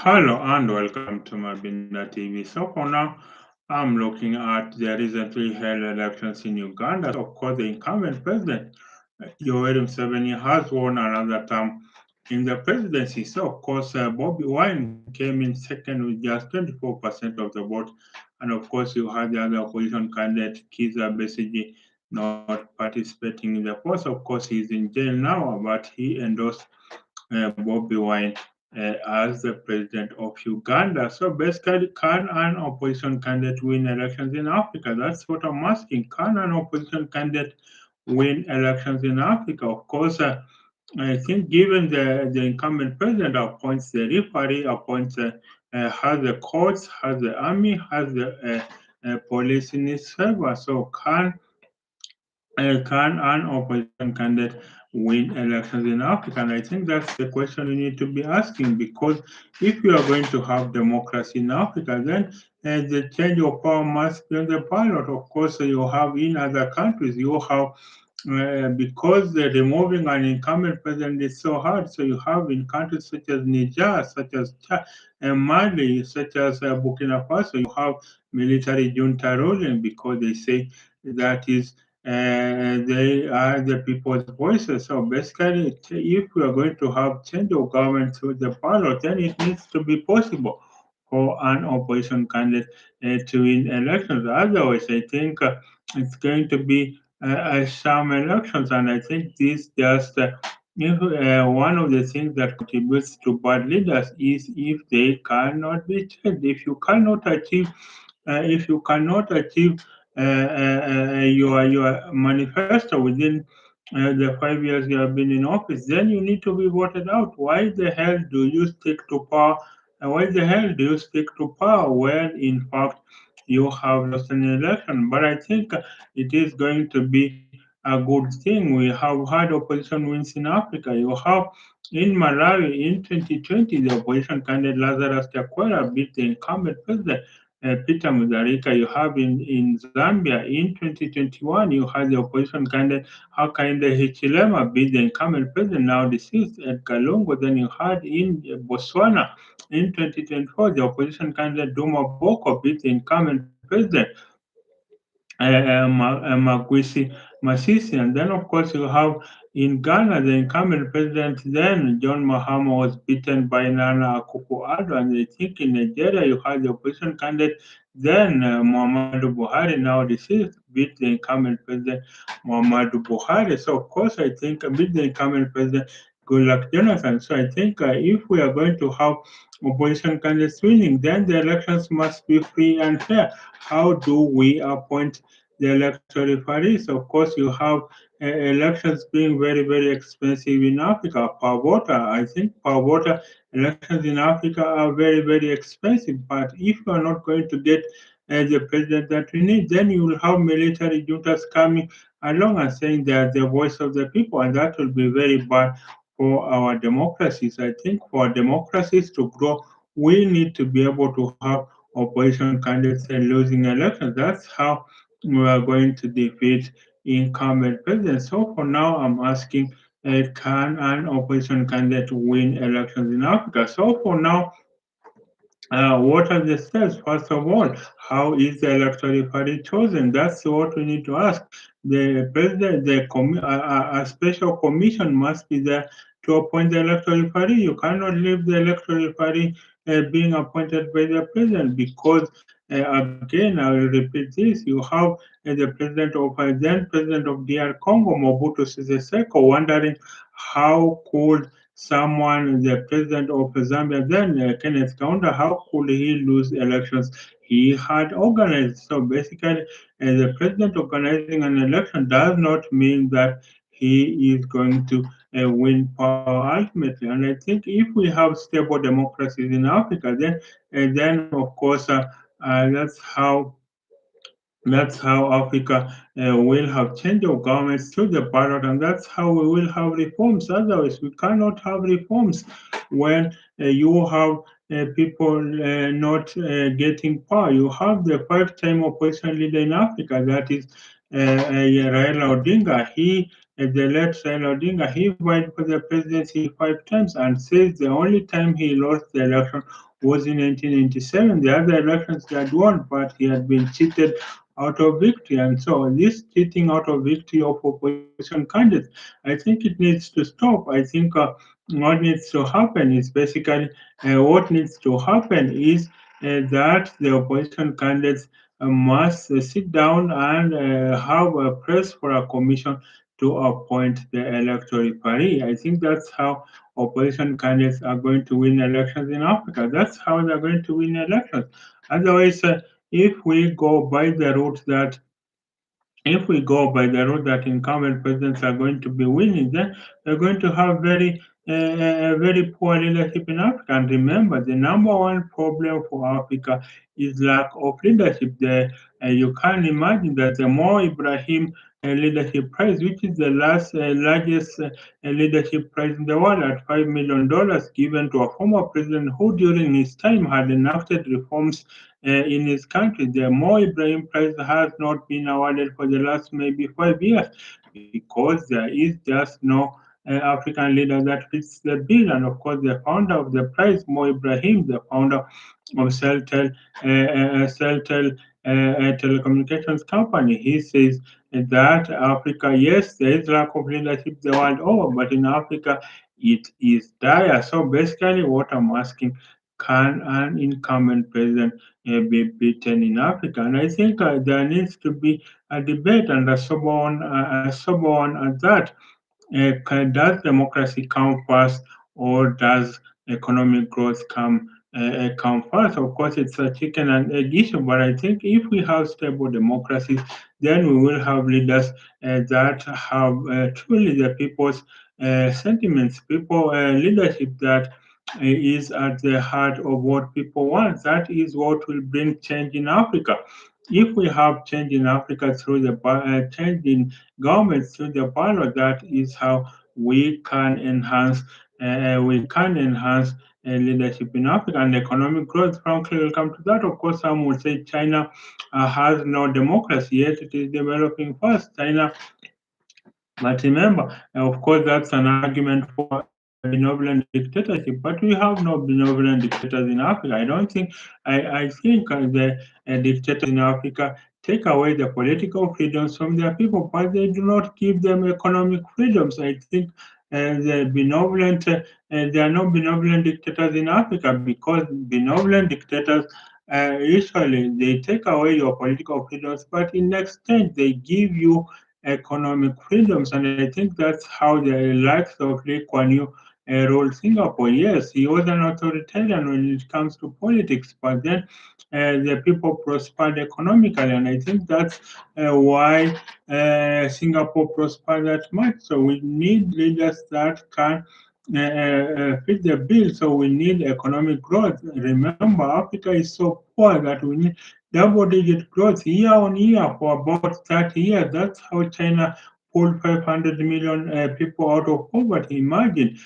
Hello and welcome to Mabinda TV. So for now, I'm looking at the recently held elections in Uganda. So of course, the incumbent president, Yoweri Museveni, has won another term in the presidency. So of course, Bobi Wine came in second with just 24% of the vote. And of course, you had the other opposition candidate, Kiza Besigye, not participating in the polls. Of course, he's in jail now, but he endorsed Bobi Wine as the president of Uganda. So basically, can an opposition candidate win elections in Africa? That's what I'm asking. Can an opposition candidate win elections in Africa? Of course, I think given the incumbent president appoints the referee, appoints has the courts, has the army, has the police in his favor. So can an opposition candidate win elections in Africa? And I think that's the question we need to be asking because if you are going to have democracy in Africa, then the change of power must be on the ballot. Of course, you have in other countries, you have because removing an incumbent president is so hard. So you have in countries such as Niger, such as Mali, such as Burkina Faso, you have military junta ruling because they say that is they are the people's voices. So basically, if we are going to have change of government through the ballot, then it needs to be possible for an opposition candidate to win elections. Otherwise, I think it's going to be some elections, and I think this just if, one of the things that contributes to bad leaders is if they cannot be changed. If you cannot achieve your manifesto within the 5 years you have been in office, then you need to be voted out. Why the hell do you stick to power? Why the hell do you stick to power when, in fact, you have lost an election? But I think it is going to be a good thing. We have had opposition wins in Africa. You have in Malawi in 2020, the opposition candidate Lazarus Chakwera beat the incumbent president Peter Mutharika. You have in Zambia in 2021, you had the opposition candidate Hakainde Hichilema beat the incumbent president, now deceased, Edgar Lungu. Then you had in Botswana in 2024, the opposition candidate Duma Boko beat the incumbent president Magwisi Masisi. And then, of course, you have in Ghana, the incumbent president then, John Mahama, was beaten by Nana Akufo-Addo. And I think in Nigeria, you had the opposition candidate then, Muhammadu Buhari, now deceased, beat the incumbent president, Muhammadu Buhari. So, of course, I think beat the incumbent president, Goodluck Jonathan. So, I think if we are going to have opposition candidates winning, then the elections must be free and fair. How do we appoint the electoral referees? Of course, you have elections being very, very expensive in Africa per voter. I think per voter elections in Africa are very, very expensive. But if you are not going to get the president that we need, then you will have military juntas coming along and saying they are the voice of the people, and that will be very bad for our democracies. I think for democracies to grow, we need to be able to have opposition candidates and losing elections. That's how we are going to defeat incumbent presidents. So for now, I'm asking, can an opposition candidate win elections in Africa? So for now, what are the steps? First of all, how is the electoral referee chosen? That's what we need to ask. The president, a special commission must be there to appoint the electoral referee. You cannot leave the electoral referee being appointed by the president because, again, I will repeat this. You have the president of then president of DR Congo, Mobutu Sese Seko, wondering how could someone, the president of Zambia then, Kenneth Kaunda, how could he lose elections? He had organized. So basically, the president organizing an election does not mean that he is going to win power ultimately. And I think if we have stable democracies in Africa, then of course that's how Africa will have change of governments through the ballot, and that's how we will have reforms. Otherwise, we cannot have reforms when you have people not getting power. You have the five-time opposition leader in Africa, that is Raila Odinga. He the late Raila Odinga, he vied for the presidency 5 times and says the only time he lost the election was in 1997. The other elections he had won, but he had been cheated out of victory. And so this cheating out of victory of opposition candidates, I think it needs to stop. I think what needs to happen is basically what needs to happen is that the opposition candidates must sit down and have a press for a commission to appoint the electoral party. I think that's how opposition candidates are going to win elections in Africa. That's how they're going to win elections. Otherwise, if we go by the route that if we go by the route that incumbent presidents are going to be winning, then we're going to have very poor leadership in Africa. And remember, the number one problem for Africa is lack of leadership. You can imagine that the more Ibrahim leadership prize, which is the largest leadership prize in the world at $5 million, given to a former president who, during his time, had enacted reforms in his country. The Mo Ibrahim Prize has not been awarded for the last maybe 5 years because there is just no African leader that fits the bill. And of course, the founder of the prize, Mo Ibrahim, the founder of Celtel telecommunications company, he says that Africa, yes, there is lack of leadership the world over, but in Africa, it is dire. So basically, what I'm asking, can an incumbent president be beaten in Africa? And I think there needs to be a debate and a sober one at that. Does democracy come first, or does economic growth come first? Of course, it's a chicken and egg issue, but I think if we have stable democracies, then we will have leaders that have truly the people's sentiments, people leadership that is at the heart of what people want. That is what will bring change in Africa. If we have change in Africa through the change in governments through the ballot, that is how we can enhance leadership in Africa and economic growth. Frankly, will come to that. Of course, some will say China has no democracy yet; it is developing fast. China, but remember, of course, that's an argument for benevolent dictatorship. But we have no benevolent dictators in Africa. I think the dictators in Africa take away the political freedoms from their people, but they do not give them economic freedoms. I think there are no benevolent dictators in Africa because benevolent dictators usually they take away your political freedoms, but in exchange they give you economic freedoms. And I think that's how the likes of Lee Kuan Yew ruled Singapore. Yes, he was an authoritarian when it comes to politics, but then the people prospered economically. And I think that's why Singapore prospered that much. So we need leaders that can fit the bill. So we need economic growth. Remember, Africa is so poor that we need double-digit growth year on year for about 30 years. That's how China pulled 500 million people out of poverty. Imagine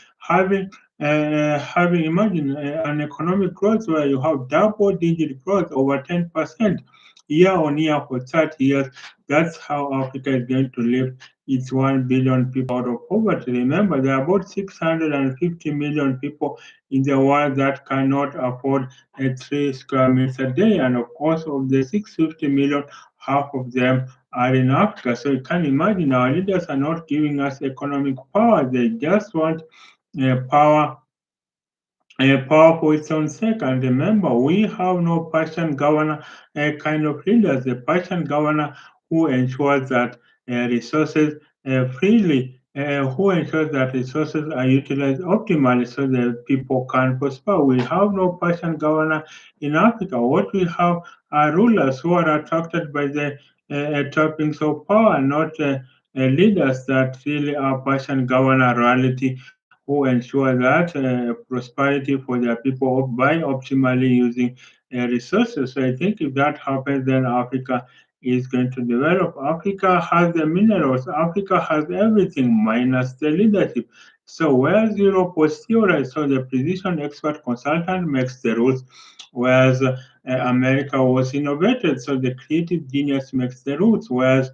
an economic growth where you have double-digit growth over 10% year on year for 30 years. That's how Africa is going to lift its 1 billion people out of poverty. Remember, there are about 650 million people in the world that cannot afford 3 square meters a day. And of course, of the 650 million, half of them are in Africa. So you can imagine our leaders are not giving us economic power. They just want power power for its own sake. And remember, we have no Persian governor kind of leaders. The Persian governor who ensures that resources freely, who ensures that resources are utilized optimally so that people can prosper. We have no Persian governor in Africa. What we have are rulers who are attracted by the trappings of power, not leaders that really are Persian governor reality who ensure that prosperity for their people by optimally using resources. So I think if that happens, then Africa is going to develop. Africa has the minerals, Africa has everything minus the leadership. So whereas Europe was theorized, so the precision expert consultant makes the rules, whereas America was innovated, so the creative genius makes the rules, whereas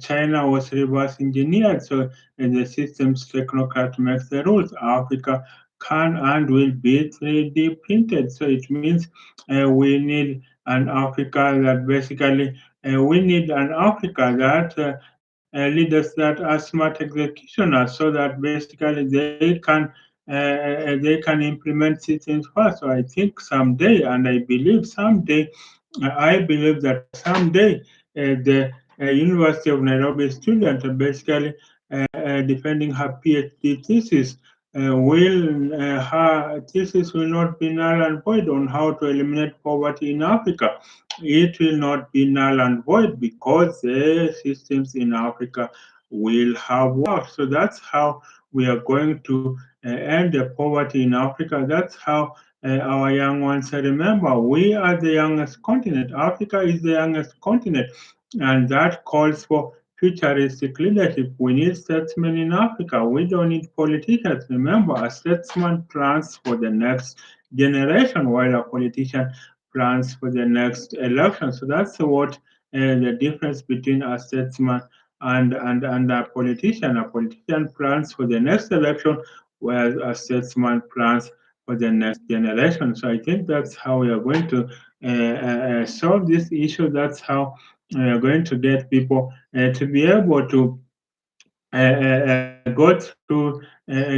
China was reverse engineered, so the system's technocrat makes the rules. Africa can and will be 3D printed, so it means we need an Africa that basically we need an Africa that leaders that are smart executioners, so that basically they can implement systems fast. So I think someday, and I believe someday, I believe that someday the University of Nairobi student basically defending her PhD thesis her thesis will not be null and void on how to eliminate poverty in Africa. It will not be null and void because the systems in Africa will have worked. So that's how we are going to end the poverty in Africa. That's how our young ones remember. We are the youngest continent. Africa is the youngest continent, and that calls for futuristic leadership. We need statesmen in Africa. We don't need politicians. Remember, a statesman plans for the next generation, while a politician plans for the next election. So that's what the difference between a statesman and a politician. A politician plans for the next election, whereas a statesman plans for the next generation. So I think that's how we are going to solve this issue. That's how we are going to get people to be able to go through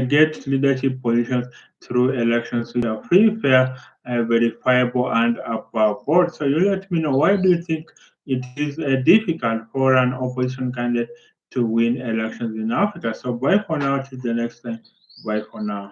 get leadership positions through elections which are free, fair, verifiable, and above board. So you let me know, why do you think it is difficult for an opposition candidate to win elections in Africa? So bye for now. Till the next time. Bye for now.